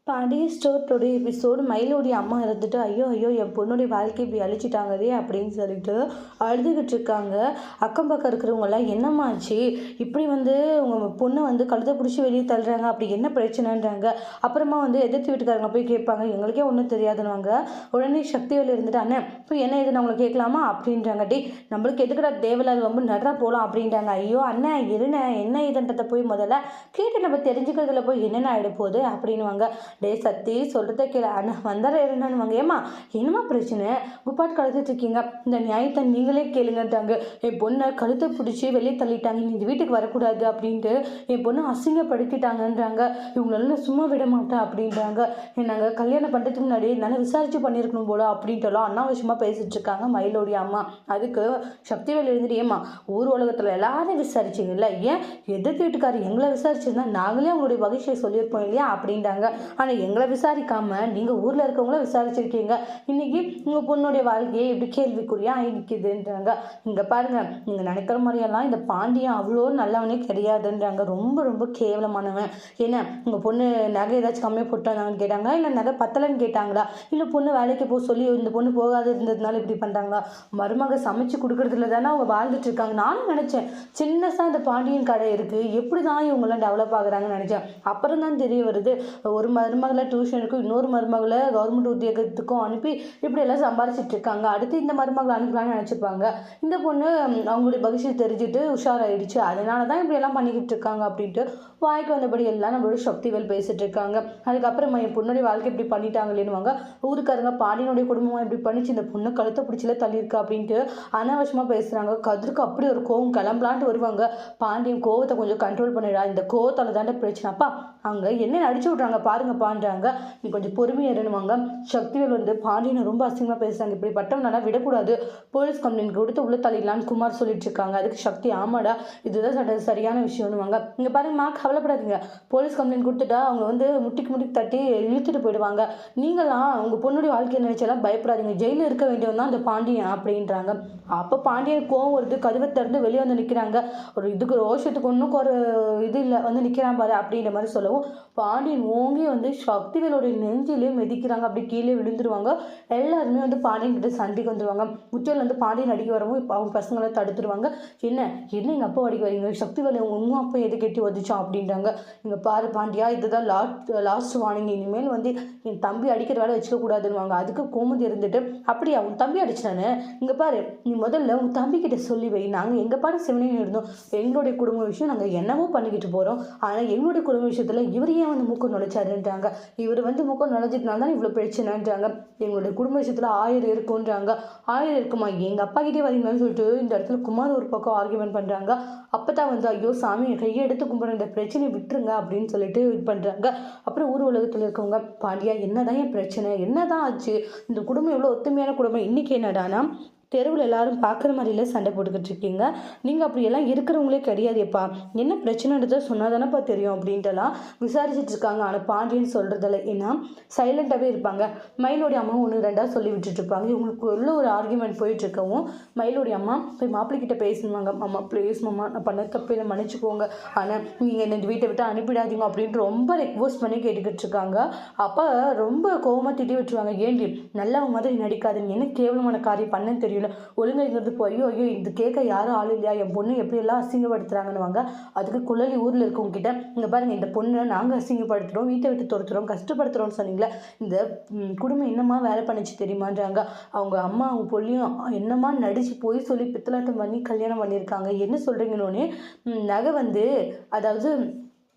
Pandya store today episode மயிலோடைய அம்மா இருந்துட்டு ஐயோ ஐயோ என் பொண்ணுடைய வாழ்க்கை இப்படி அழிச்சிட்டாங்கதே அப்படின்னு சொல்லிட்டு அழுதுகிட்டு இருக்காங்க. அக்கம் பக்கம் இருக்கிறவங்களாம் என்னம்மாச்சு இப்படி உங்கள் பொண்ணை கழுத்தை பிடிச்சி வெளியே தள்ளுறாங்க, அப்படி என்ன பிரச்சனைன்றாங்க. அப்புறமா எதிர்த்து வீட்டுக்காரங்க போய் கேட்பாங்க, எங்களுக்கே ஒன்றும் தெரியாதுன்னுவாங்க. உடனே சக்திவேல் இருந்துட்டு அண்ணன் இப்போ என்ன இது நம்மளை கேட்கலாமா அப்படின்றாங்க. டி நம்மளுக்கு எதுக்கடா தேவையில்லாத ரொம்ப நடரா போகலாம் அப்படின்றாங்க. ஐயோ அண்ணன் இருண்ண என்ன இதுன்றதை போய் முதல்ல கேட்டு நம்ம தெரிஞ்சுக்கிறதுல போய் என்னென்ன ஆகிட போகுது அப்படின்வாங்க. டே சத்தி சொல்கிறத கேளு அண்ணா வந்தார இருந்தானுவாங்க. ஏமா என்னமா பிரச்சனை குப்பாட்டு கழுத்துட்டு இருக்கீங்க, இந்த நியாயத்தை நீங்களே கேளுங்கன்றாங்க. என் பொண்ணை கழுத்தை பிடிச்சி வெளியே தள்ளிட்டாங்க, நீ இந்த வீட்டுக்கு வரக்கூடாது அப்படின்ட்டு என் பொண்ணை அசிங்கப்படுத்திட்டாங்கன்றாங்க. இவங்களெல்லாம் சும்மா விட மாட்டேன் அப்படின்றாங்க. நாங்கள் கல்யாணம் பண்ணுறதுக்கு முன்னாடி நல்லா விசாரிச்சு பண்ணியிருக்கணும் போல அப்படின்ட்டுலாம் அனாவசியமாக பேசிட்டு இருக்காங்க மயிலோடைய அம்மா. அதுக்கு சக்திவேல் எழுந்துட்டு ஏமா ஊர் உலகத்தில் எல்லாரும் விசாரிச்சிங்கல்ல, ஏன் எதிர்த்து வீட்டுக்காரர் எங்களை விசாரிச்சிருந்தா நாங்களே அவங்களுடைய வகிஷையை சொல்லியிருப்போம் இல்லையா அப்படின்றாங்க. ஆனால் எங்களை விசாரிக்காமல் நீங்கள் ஊரில் இருக்கவங்கள விசாரிச்சிருக்கீங்க, இன்றைக்கி உங்கள் பொண்ணுடைய வாழ்க்கையை எப்படி கேள்விக்குறியாக ஆகிக்குதுன்றாங்க. இங்கே பாருங்கள், நீங்கள் நினைக்கிற மாதிரியெல்லாம் இந்த பாண்டியன் அவ்வளோ நல்லவனே கிடையாதுன்றாங்க. ரொம்ப ரொம்ப கேவலமானவன். ஏன்னா உங்கள் பொண்ணு நகை ஏதாச்சும் கம்மியாக போட்டாங்கன்னு கேட்டாங்களா, இல்லை நகை பத்தலைன்னு கேட்டாங்களா, இல்லை பொண்ணு வேலைக்கு போக சொல்லி இந்த பொண்ணு போகாது இருந்ததுனால இப்படி பண்ணுறாங்களா? மருமக சமைச்சு கொடுக்குறதுல தானே அவங்க வாழ்ந்துட்டு இருக்காங்க. நானும் நினச்சேன் சின்னதாக இந்த பாண்டியன் கடை இருக்குது, எப்படி தான் இவங்கெல்லாம் டெவலப் ஆகுறாங்கன்னு நினச்சேன். அப்புறம் தான் தெரிய வருது, ஒரு மருமகளை டியூஷனுக்கும் இன்னொரு மருமகளை கவர்மெண்ட் உத்தியோகத்துக்கும் அனுப்பி இப்படியெல்லாம் சம்பாரிச்சிட்டு இருக்காங்க. அடுத்து இந்த மருமகளை அனுப்பலான்னு நினச்சிருப்பாங்க. இந்த பொண்ணு அவங்களுடைய பகிஷம் தெரிஞ்சுட்டு உஷாராயிடுச்சு, அதனால தான் இப்படியெல்லாம் பண்ணிக்கிட்டு இருக்காங்க அப்படின்ட்டு வாய்க்கு வந்தபடி எல்லாம் நம்மளோட சக்திவேல் பேசிட்டு இருக்காங்க. அதுக்கப்புறமா என் பொண்ணுடைய வாழ்க்கை இப்படி பண்ணிட்டாங்களேன்னுவாங்க. ஊருக்காரங்க பாண்டியனுடைய குடும்பமாக இப்படி பண்ணிச்சு, இந்த பொண்ணு கழுத்தை பிடிச்சில தள்ளியிருக்கா அப்படின்ட்டு அனாவசியமாக பேசுகிறாங்க. கதிருக்கு அப்படி ஒரு கோவம் கிளம்பலான்ட்டு வருவாங்க. பாண்டியன் கோவத்தை கொஞ்சம் கண்ட்ரோல் பண்ணிடா, இந்த கோவத்தால் தாண்ட பிரச்சனை, அப்பா அங்கே என்ன அடிச்சு விட்றாங்க பாருங்கப்பான்றாங்க. நீ கொஞ்சம் பொறுமையாக இருந்துவாங்க. சக்திவேல் பாண்டியனை ரொம்ப அசிங்கமாக பேசுகிறாங்க, இப்படி பட்டவனால விடக்கூடாது, போலீஸ் கம்ப்ளைண்ட் கொடுத்து உள்ள தள்ளிடலான்னு குமார் சொல்லிட்டு இருக்காங்க. அதுக்கு சக்தி ஆமாடா இதுதான் சரியான விஷயம்னுவாங்க. இங்கே பாருங்கம்மா கவலைப்படாதீங்க, போலீஸ் கம்ப்ளைண்ட் கொடுத்துட்டா அவங்க முட்டிக்கு முட்டிக்கு தட்டி இழுத்துட்டு போயிடுவாங்க. நீங்களாம் உங்கள் பொண்ணுடைய வாழ்க்கையை நினைச்சாலாம் பயப்படாதீங்க, ஜெயிலில் இருக்க வேண்டியவன் தான் அந்த பாண்டியன் அப்படின்றாங்க. அப்போ பாண்டியன் கோவம் வருது, கதவை திறந்து வெளியே நிற்கிறாங்க. ஒரு இதுக்கு ரோஷத்துக்கு ஒன்றும் ஒரு இது இல்லை, நிற்கிறான் பாரு அப்படின்ற மாதிரி சொல்லவும் பாண்டியன் ஓங்கி சக்திவேலோடைய நெஞ்சிலே மிதிக்கிறாங்க. அப்படி கீழே விழுந்துருவாங்க. எல்லாருமே பாண்டியன் கிட்ட சண்டைக்கு வந்துடுவாங்க. முச்சல் பாண்டியன் அடிக்க வரவும் இப்போ அவங்க பசங்களை தடுத்துருவாங்க. என்ன என்ன எங்கள் அப்பா அடிக்க வரீங்க, சக்திவேலை உங்கள் அப்பா எது கெட்டி வதிச்சோம் அப்படின்றாங்க. இங்கே பாரு பாண்டியா, இதுதான் லாஸ்ட் வார்னிங், இனிமேல் என் தம்பி அடிக்கிற வேலை வச்சுக்க கூடாதுன்னுவாங்க. அதுக்கு கோமதி இருந்துட்டு அப்படியா உன் தம்பி அடிச்சிட்டானே, இங்கே பாரு நீ முதல்ல உன் தம்பி கிட்ட சொல்லி வை, நாங்கள் எங்கள் பாடம் சிவனையும் இருந்தோம், எங்களுடைய குடும்ப விஷயம் நாங்கள் என்னவோ பண்ணிக்கிட்டு போகிறோம், ஆனால் எங்களுடைய குடும்ப விஷயத்தில் இவர் ஏன் மூக்கம் நுழைச்சாருன்றாங்க. இவர் மூக்கம் நுழைஞ்சதுனால தான் இவ்வளோ பிரச்சனைன்றாங்க. எங்களுடைய குடும்ப விஷயத்தில் 1000 இருக்குன்றாங்க. 1000 இருக்குமா, எங்கள் அப்பா கிட்டே வரீங்கன்னு சொல்லிட்டு இந்த இடத்துல குமார் ஒரு பக்கம் ஆர்கியூமெண்ட் பண்ணுறாங்க. அப்போ தான் ஐயோ சாமி கையை எடுத்து கும்பிட்ற, இந்த பிரச்சனையை விட்டுருங்க அப்படின்னு சொல்லிட்டு இது பண்ணுறாங்க. அப்புறம் ஊர் உலகத்தில் இருக்கவங்க பாண்டியா என்னதான் என் பிரச்சனை, என்னதான் ஆச்சு, இந்த குடும்பம் எவ்வளோ ஒத்துமையான குடும்பம், இன்றைக்கி என்னடானா தெருவில் எல்லாரும் பார்க்குற மாதிரில சண்டை போட்டுக்கிட்டு இருக்கீங்க, நீங்கள் அப்படியெல்லாம் இருக்கிறவங்களே கிடையாதுப்பா, என்ன பிரச்சனைன்றதை சொன்னால் தானேப்பா தெரியும் அப்படின்ட்டுலாம் விசாரிச்சுட்டு இருக்காங்க. ஆனால் பாண்டியன்னு சொல்கிறதில்ல, ஏன்னா சைலண்ட்டாகவே இருப்பாங்க. மயிலோடைய அம்மா ஒன்று ரெண்டாக சொல்லி விட்டுட்டு இருப்பாங்க. இவங்களுக்கு உள்ள ஒரு ஆர்கியூமெண்ட் போயிட்டுருக்கவும் மயிலோடைய அம்மா போய் மாப்பிள்ளைக்கிட்ட பேசணுவாங்க. மாமா ப்ளீஸ் மாமா நான் பண்ண தப்பில் மன்னிச்சுக்கோங்க, ஆனால் நீங்கள் என்ன இந்த வீட்டை விட்டு அனுப்பிடாதீங்க அப்படின்ட்டு ரொம்ப ரெக்வஸ்ட் பண்ணி கேட்டுக்கிட்டு இருக்காங்க. அப்போ ரொம்ப கோவமாக திட்டி விட்டுருவாங்க. ஏண்டி நல்லவங்க மாதிரி நடிக்காதுன்னு, என்ன கேவலமான காரியம் பண்ணுன்னு தெரியும், ஒழுங்கிறது போய் ஐயோ ஐயோ இது கேட்க யாரும் ஆள் இல்லையா, என் பொண்ணு எப்படியெல்லாம் அசிங்கப்படுத்துறாங்கன்னுவாங்க. அதுக்கு குழலி ஊரில் இருக்கவங்க கிட்ட இங்கே பாருங்க, இந்த பொண்ணை நாங்கள் அசிங்கப்படுத்துகிறோம், வீட்டை விட்டு துரத்துறோம், கஷ்டப்படுத்துகிறோம்னு சொன்னீங்களே, இந்த குடும்பம் என்னமா வேலை பண்ணிச்சு தெரியுமான்றாங்க. அவங்க அம்மா அவங்க பொண்ணையும் என்னமா நடிச்சு போய் சொல்லி பித்தலாட்டம் பண்ணி கல்யாணம் பண்ணியிருக்காங்க, என்ன சொல்கிறீங்கன்னொன்னே நகை அதாவது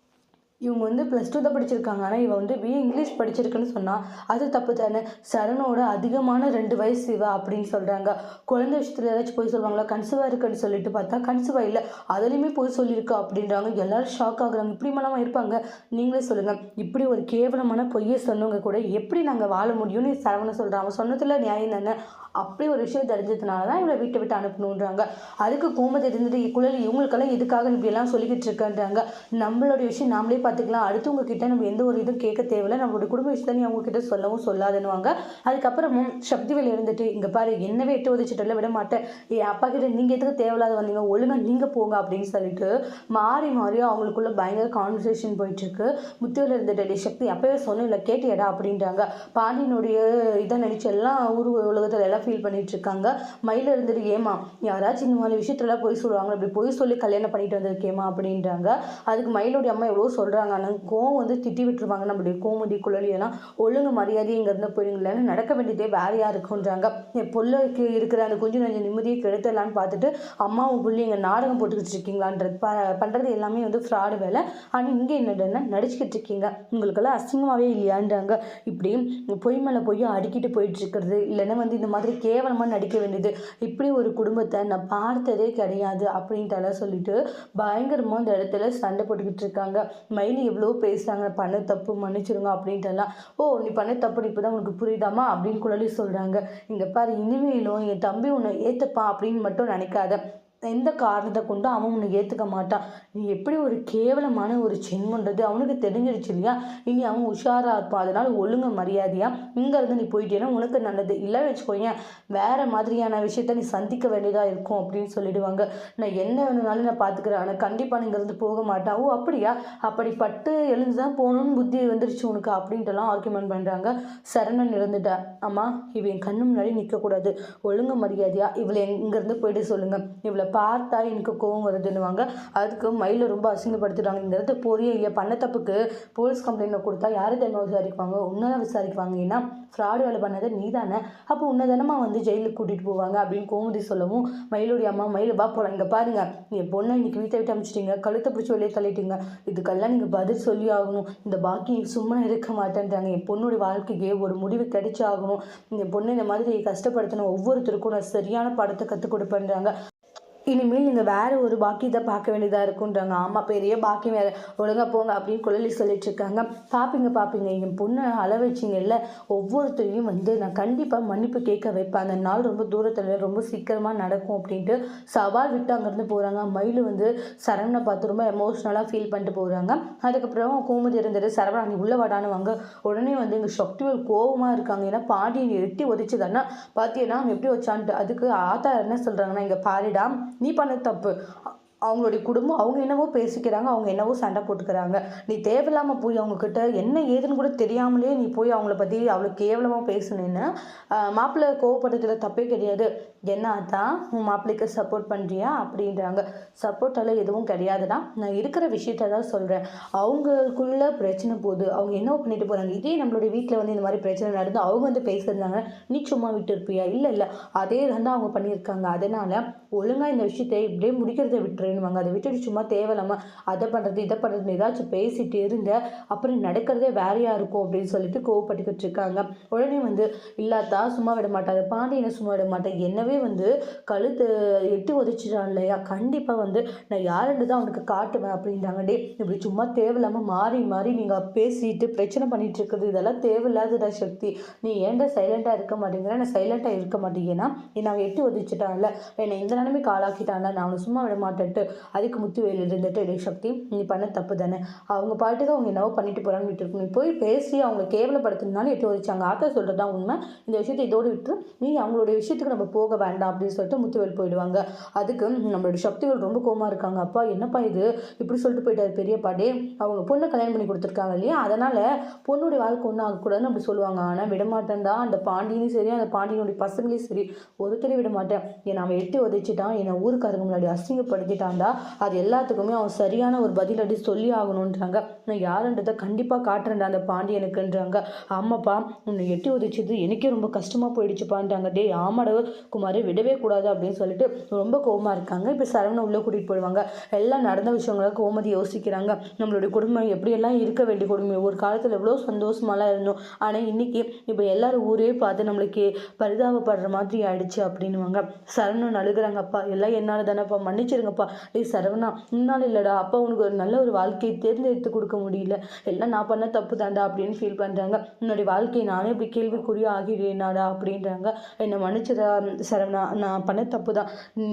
இவங்க +2 தான் படிச்சிருக்காங்க, ஆனால் இவன் BA இங்கிலீஷ் படிச்சிருக்குன்னு சொன்னால் அது தப்பு தானே, சரணோட அதிகமான 2 வயசு இவ அப்படின்னு சொல்கிறாங்க. குழந்தை விஷயத்தில் ஏதாச்சும் போய் சொல்லுவாங்களா, கன்சிவாக இருக்குன்னு சொல்லிட்டு பார்த்தா கன்சிவாக இல்லை, அதுலேயுமே போய் சொல்லியிருக்கா அப்படின்றாங்க. எல்லோரும் ஷாக் ஆகுறாங்க. இப்படி மனமாக இருப்பாங்க, நீங்களே சொல்லுங்கள், இப்படி ஒரு கேவலமான பொய்யை சொன்னவங்க கூட எப்படி நாங்கள் வாழ முடியும்னு சரவணன் சொல்கிறான். அவன் சொன்னதில் நியாயம் தானே, அப்படி ஒரு விஷயம் தெரிஞ்சதுனால தான் இவளை வீட்டை விட்டு அனுப்பணுன்றாங்க. அதுக்கு கோமதி இருந்துட்டு குழலி இவங்களுக்கெல்லாம் எதுக்காக இப்படியெல்லாம் சொல்லிக்கிட்டு இருக்கேன்றாங்க. நம்மளுடைய விஷயம் நாமளே பார்த்துக்கலாம், அடுத்தவங்க கிட்ட நம்ம எந்த ஒரு இதுவும் கேட்க தேவையில்லை, நம்மளுடைய குடும்ப விஷயத்தை நீ அவங்க கிட்ட சொல்லவும் சொல்லாதுன்னுவாங்க. அதுக்கப்புறமும் சக்திவேல் இருந்துட்டு இங்கே பாரு என்னவே எட்டு உதச்சிட்டு விட மாட்டேன், என் அப்பா கிட்ட நீங்கள் எதுக்கு தேவையில்லாத வந்தீங்க, ஒழுங்கா நீங்கள் போங்க அப்படின்னு சொல்லிட்டு மாறி மாறியும் அவங்களுக்குள்ள பயங்கர கான்வர்சேஷன் போயிட்டுருக்கு. முத்துவேல் இருந்துட்டு சக்தி அப்பவே சொன்ன இல்லை கேட்டியடா அப்படின்றாங்க. பாண்டியனுடைய இதை நினச்சி எல்லாம் ஊர் உலகத்தில் எல்லாம் ஃபீல் பண்ணிட்டு இருக்காங்க. மயில இருந்துட்டு ஏமா யாராச்சும் இந்த மாதிரி விஷயத்துலலாம் போய் சொல்லுவாங்க, அப்படி போய் சொல்லி கல்யாணம் பண்ணிட்டு வந்திருக்கேமா அப்படின்றாங்க. அதுக்கு மயிலுடைய அம்மா எவ்வளோ சொல்கிறாங்க, ஆனால் கோவம் வந்து திட்டி விட்டுருவாங்க. நம்மளுடைய கோமுடி குழலியெல்லாம் ஒழுங்கு மரியாதை இங்கேருந்து போயிடுங்களேன்னு நடக்க வேண்டியதே வேறையாக இருக்குன்றாங்க. என் பொல்லுக்கு இருக்கிற அந்த கொஞ்சம் கொஞ்சம் நிம்மதியை கெடுத்தலான்னு பார்த்துட்டு அம்மாவும் புள்ளி இங்கே நாடகம் போட்டுக்கிட்டு இருக்கீங்களான்றது பண்ணுறது எல்லாமே வந்து ஃப்ராடு வேலை. ஆனால் இங்கே என்னதுன்னா நடிச்சுக்கிட்டு இருக்கீங்க, உங்களுக்கெல்லாம் அசிங்கமாகவே இல்லையான்றாங்க. இப்படி பொய் மேலே பொய் அடிக்கிட்டு போயிட்டு இருக்கிறது, இல்லைன்னா வந்து இந்த மாதிரி கேவலமாக நடிக்க வேண்டியது, இப்படி ஒரு குடும்பத்தை நான் பார்த்ததே கிடையாது அப்படின்ட்டு சொல்லிட்டு பயங்கரமாக அந்த இடத்துல சண்டை போட்டுக்கிட்டு இருக்காங்க. மயிலி எவ்வளோ பேசுகிறாங்க, பண்ண தப்பு மன்னிச்சிருங்க அப்படின்ட்டுலாம். ஓ நீ பண்ண தப்பு இப்போ தான் உனக்கு புரியுதாமா அப்படின்னு குழலி சொல்கிறாங்க. இங்கே பாரு இனிமேலும் என் தம்பி உன்னை ஏற்றுப்பான் அப்படின்னு மட்டும் நினைக்காத, எந்த காரணத்தை கொண்டு அவன் உன்னை ஏற்றுக்க மாட்டான். நீ எப்படி ஒரு கேவலமான ஒரு சென்மன்றது அவனுக்கு தெரிஞ்சிருச்சு இல்லையா, இனி அவன் உஷாராக இருப்பான். அதனால் ஒழுங்கு மரியாதையா இங்கேருந்து நீ போயிட்டேன்னா உனக்கு நல்லது, இல்லை வச்சுக்கோங்க வேறு மாதிரியான விஷயத்த நீ சந்திக்க வேண்டியதாக இருக்கும் அப்படின்னு சொல்லிடுவாங்க. நான் என்ன வேணுனாலும் நான் பார்த்துக்கிறேன், ஆனால் கண்டிப்பாக நீ இங்கேருந்து போக மாட்டான். ஓ அப்படியா, அப்படி பட்டு எழுந்து தான் போகணுன்னு புத்தி வந்துருச்சு உனக்கு அப்படின்ட்டுலாம் ஆர்குமெண்ட் பண்ணுறாங்க. சரணன் இருந்துட்டா அம்மா இவன் கண்ணு முன்னாடி நிற்கக்கூடாது, ஒழுங்கு மரியாதையா இவளை இங்கேருந்து போயிட்டு சொல்லுங்கள், இவளை பார்த்தா எனக்கு கோவம் வருதுன்னுவாங்க. அதுக்கு மயில ரொம்ப அசிங்கப்படுத்துறாங்க. இந்த இடத்துல போறியே இல்லையா, பண்ண தப்புக்கு போலீஸ் கம்ப்ளைண்ட் கொடுத்தா யாரு தெரியுமா விசாரிப்பாங்க, உன்னதான் விசாரிப்பாங்க, ஏன்னா ஃப்ராடு வேலை பண்ணதை நீ தானே, அப்போ உன்னை தானமா வந்து ஜெயிலுக்கு கூட்டிகிட்டு போவாங்க அப்படின்னு கோமதி சொல்லவும் மயிலுடைய அம்மா மயில பா போகலாம், இங்கே பாருங்க என் பொண்ணை இன்னைக்கு வீட்டை விட்டு அமைச்சிட்டீங்க, கழுத்தை பிடிச்சி வெளியே தள்ளிட்டீங்க, இதுக்கெல்லாம் நீங்கள் பதில் சொல்லி ஆகணும், இந்த பாக்கி சும்மா இருக்க மாட்டேன்றாங்க, என் பொண்ணுடைய வாழ்க்கைக்கு ஒரு முடிவு கிடைச்சாகணும், என் பொண்ணு இந்த மாதிரி கஷ்டப்படுத்தின ஒவ்வொருத்தருக்கும் நான் சரியான படத்தை கற்றுக் கொடுப்பேன்றாங்க. இனிமேல் நீங்கள் வேறு ஒரு பாக்கியத்தை பார்க்க வேண்டியதாக இருக்குன்றாங்க. ஆமாம் பெரிய பாக்கியம் வேறு, ஒழுங்காக போங்க அப்படின்னு குழலி சொல்லிட்டு இருக்காங்க. பார்ப்பீங்க என் பொண்ணை அள வச்சிங்கல்ல, ஒவ்வொருத்தரையும் வந்து நான் கண்டிப்பாக மன்னிப்பு கேட்க வைப்பேன், அந்த நாள் ரொம்ப தூரத்தில் ரொம்ப சீக்கிரமாக நடக்கும் அப்படின்ட்டு சவால் விட்டு அங்கேருந்து போகிறாங்க. மயில் வந்து சரவணை பார்த்து ரொம்ப எமோஷ்னலாக ஃபீல் பண்ணிட்டு போகிறாங்க. அதுக்கப்புறம் கோமதி இருந்துட்டு சரவணா நீ உள்ள வாடான்னு வாங்க. உடனே வந்து இங்கே சக்திவேல் கோபமாக இருக்காங்க, ஏன்னா பாண்டியன் எட்டி உதச்சிதானா பார்த்தீங்கன்னா அவன் எப்படி வச்சான்ட்டு. அதுக்கு ஆத்தா என்ன சொல்கிறாங்கன்னா இங்கே பாரிடா நீ பண்ண தப்பு, அவங்களுடைய குடும்பம் அவங்க என்னவோ பேசிக்கிறாங்க, அவங்க என்னவோ சண்டை போட்டுக்கிறாங்க, நீ தேவையில்லாமல் போய் அவங்கக்கிட்ட என்ன ஏதுன்னு கூட தெரியாமலே நீ போய் அவங்கள பற்றி அவ்வளோ கேவலமாக பேசுனேன்னு மாப்பிள்ளை கோவப்படுறதுல தப்பே கிடையாது, என்ன தான் உன் மாப்பிள்ளைக்கு சப்போர்ட் பண்ணுறியா அப்படின்றாங்க. சப்போர்ட்டெல்லாம் எதுவும் கிடையாதுடா, நான் இருக்கிற விஷயத்த தான் சொல்கிறேன், அவங்களுக்குள்ள பிரச்சனை போகுது, அவங்க என்ன பண்ணிட்டு போகிறாங்க, இதே நம்மளுடைய வீட்டில் வந்து இந்த மாதிரி பிரச்சனை நடந்து அவங்க வந்து பேசுகிறாங்க, நீ சும்மா விட்டு இருப்பியா, இல்லை அதே தான் அவங்க பண்ணியிருக்காங்க, அதனால் ஒழுங்காக இந்த விஷயத்தை இப்படியே முடிக்கிறத விட்டுருவாங்க, அதை விட்டுட்டு சும்மா தேவையில்லாமல் அதை பண்ணுறது இதை பண்ணுறது ஏதாச்சும் பேசிட்டு இருந்த அப்புறம் நடக்கிறதே வேறையாக இருக்கும் அப்படின்னு சொல்லிட்டு கோவப்பட்டுக்கிட்டு இருக்காங்க. உடனே வந்து இல்லாதா சும்மா விட மாட்டாங்க, பாண்டியனை சும்மா விட மாட்டேன், என்னவே வந்து கழுத்து எட்டு உதச்சிட்டான் இல்லையா, கண்டிப்பாக வந்து நான் யாருன்னு தான் அவனுக்கு காட்டுவேன் அப்படின்றாங்க. டே இப்படி சும்மா தேவையில்லாமல் மாறி மாறி நீங்கள் பேசிட்டு பிரச்சனை பண்ணிட்டு இருக்கிறது இதெல்லாம் தேவையில்லாதடா சக்தி, நீ ஏன்டா சைலண்டாக இருக்க மாட்டேங்கிற, நான் சைலண்டாக இருக்க மாட்டேங்கன்னா நான் எட்டு உதச்சிட்டான்ல, என்னை இந்த நிலைமைக்கு ஆளாக்கிட்டான்ல, நான் அவனை சும்மா விட மாட்டேன்ட்டு. அதுக்கு முத்துவேல் இருந்துட்டு டே சக்தி நீ பண்ண தப்பு தானே, அவங்க பாட்டுக்கு அவங்க என்னவோ பண்ணிட்டு போகிறான்னு விட்டுருக்கு, நீ போய் பேசி அவங்களை கேவலப்படுத்தினாலும் எட்டு வச்சாங்க, ஆத்தா சொல்கிறது தான் உண்மை, இந்த விஷயத்தை இதோடு விட்டு நீ அவங்களுடைய விஷயத்துக்கு நம்ம போக வேண்டாம் அப்படின்னு சொல்லிட்டு முத்துவேல் போயிடுவாங்க. அதுக்கு நம்மளுடைய சக்திகள் ரொம்ப கோவமாக இருக்காங்க. அப்பா என்னப்பா இது இப்படி சொல்லிட்டு போயிட்டாரு பெரியப்பாடே, அவங்க பொண்ணை கல்யாணம் பண்ணி கொடுத்துருக்காங்க இல்லையா, அதனால் பொண்ணுடைய வாழ்க்கை ஒன்றும் ஆகக்கூடாதுன்னு அப்படி சொல்லுவாங்க. ஆனால் விடமாட்டேன் தான், அந்த பாண்டியனும் சரி அந்த பாண்டியனுடைய பசங்களையும் சரி ஒருத்தரையும் விட மாட்டேன், என்னை அவன் எட்டி உதைச்சிட்டான், என்னை ஊருக்காரங்க முன்னாடி அசிங்கப்படுத்திட்டான்டா, அது எல்லாத்துக்குமே அவன் சரியான ஒரு பதிலடி சொல்லி ஆகணுன்றாங்க, நான் யாருன்றதை கண்டிப்பாக காட்டுறேன்டா அந்த பாண்டியனுக்குன்றாங்க. ஆமாப்பா உன்னை எட்டி உதைச்சது எனக்கே ரொம்ப கஷ்டமாக போயிடுச்சுப்பான்றாங்க. டே ஆமாட குமார் விடவே கூடாது அப்படின்னு சொல்லிட்டு ரொம்ப கோவமாக இருக்காங்க. இப்போ சரவணை உள்ளே கூட்டிகிட்டு போயிடுவாங்க. எல்லாம் நடந்த விஷயங்களை கோமதி யோசிக்கிறாங்க, நம்மளுடைய குடும்பம் எப்படியெல்லாம் இருக்க வேண்டிய குடும்பம், ஒரு காலத்தில் எவ்வளோ சந்தோஷமாலாம் இருந்தோம், ஆனால் இன்னைக்கு இப்போ எல்லாரும் ஊரே பார்த்து நம்மளுக்கு பரிதாபப்படுற மாதிரி ஆயிடுச்சு அப்படின்னுவாங்க. சரவணன் அழுகிறாங்கப்பா, எல்லாம் என்னால் தானேப்பா மன்னிச்சிருங்கப்பா, டேய் சரவணா, உன்னால் இல்லைடா, அப்பா உனக்கு ஒரு நல்ல ஒரு வாழ்க்கையை தேர்ந்தெடுத்து கொடுக்க முடியல, எல்லாம் நான் பண்ண தப்பு தாண்டா அப்படின்னு ஃபீல் பண்ணுறாங்க. உன்னுடைய வாழ்க்கையை நானே இப்படி கேள்விக்குறியா ஆகிடுவேனாடா அப்படின்றாங்க. என்னை மன்னிச்சிடா சரவணா, நான் பண்ண தப்பு தான்.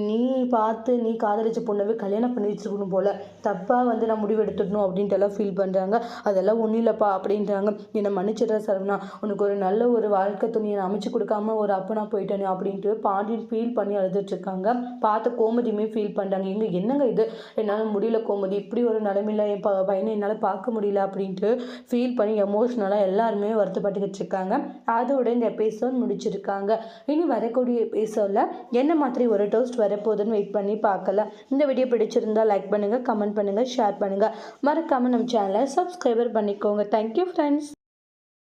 நீ பார்த்து நீ காதலிச்ச பொண்ணவே கல்யாணம் பண்ணி வச்சுருக்கணும் போல, தப்பாக வந்து நான் முடிவெடுத்துடணும் அப்படின்ட்டு எல்லாம் ஃபீல் பண்ணுறாங்க. அதெல்லாம் ஒன்றும் இல்லைப்பா அப்படின்றாங்க. என்னை மன்னிச்சிடா சரவணா, உனக்கு ஒரு நல்ல ஒரு வாழ்க்கை துணியை நான் அமைச்சு கொடுக்காம ஒரு அப்பனா போயிட்டேனே அப்படின்ட்டு பாண்டியன் ஃபீல் பண்ணி அழுதுட்டு இருக்காங்க. பார்த்த கோமதியுமே ஃபீல் பண்ணுறாங்க. என்னங்க இது, என்னால் முடியல கோமதி, இப்படி ஒரு நிலைமையில என் பையனை என்னால் பார்க்க முடியல அப்படின்ட்டு ஃபீல் பண்ணி எமோஷ்னலாக எல்லாருமே வருத்தப்பட்டுக்கிட்டு இருக்காங்க. அதோட இந்த எபிசோட் முடிச்சிருக்காங்க. இனி வரக்கூடிய எபிசோடில் என்ன மாதிரி ஒரு டோஸ்ட் வரப்போகுதுன்னு வெயிட் பண்ணி பார்க்கலாம். இந்த வீடியோ பிடிச்சிருந்தா லைக் பண்ணுங்கள், கமெண்ட் பண்ணுங்கள், ஷேர் பண்ணுங்கள். மறக்காமல் நம்ம சேனலை சப்ஸ்கிரைபர் பண்ணிக்கோங்க. Thank you friends.